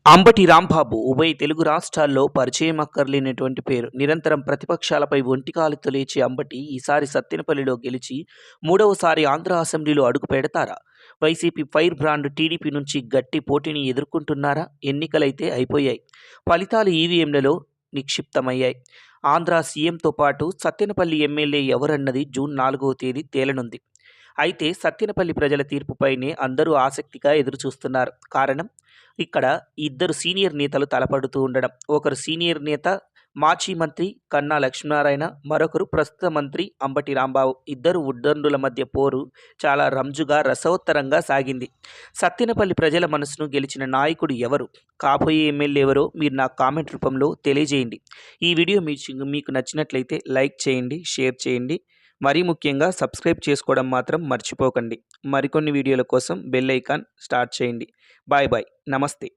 అంబటి రాంబాబు ఉభయ తెలుగు రాష్ట్రాల్లో పరిచయం అక్కర్లేనటువంటి పేరు. నిరంతరం ప్రతిపక్షాలపై ఒంటికాలుతో లేచే అంబటి ఈసారి సత్తెనపల్లిలో గెలిచి మూడవసారి ఆంధ్ర అసెంబ్లీలో అడుగు పెడతారా? వైసీపీ ఫైర్ బ్రాండ్ టీడీపీ నుంచి గట్టి పోటీని ఎదుర్కొంటున్నారా? ఎన్నికలైతే అయిపోయాయి. ఫలితాలు ఈవీఎంలలో నిక్షిప్తమయ్యాయి. ఆంధ్ర సీఎంతో పాటు సత్తెనపల్లి ఎమ్మెల్యే ఎవరన్నది జూన్ 4వ తేదీ తేలనుంది. అయితే సత్తెనపల్లి ప్రజల తీర్పుపైనే అందరూ ఆసక్తిగా ఎదురుచూస్తున్నారు. కారణం, ఇక్కడ ఇద్దరు సీనియర్ నేతలు తలపడుతూ ఉండడం. ఒకరు సీనియర్ నేత మాజీ మంత్రి కన్నా లక్ష్మీనారాయణ, మరొకరు ప్రస్తుత మంత్రి అంబటి రాంబాబు. ఇద్దరు ఉద్దండుల మధ్య పోరు చాలా రంజుగా రసవత్తరంగా సాగింది. సత్తెనపల్లి ప్రజల మనసును గెలిచిన నాయకుడు ఎవరు? కాబోయే ఎమ్మెల్యే ఎవరో మీరు నాకు కామెంట్ రూపంలో తెలియజేయండి. ఈ వీడియో మీకు నచ్చినట్లయితే లైక్ చేయండి, షేర్ చేయండి. మరీ ముఖ్యంగా సబ్స్క్రైబ్ చేసుకోవడం మాత్రం మర్చిపోకండి. మరికొన్ని వీడియోల కోసం బెల్ ఐకాన్ స్టార్ట్ చేయండి. Bye bye. నమస్తే.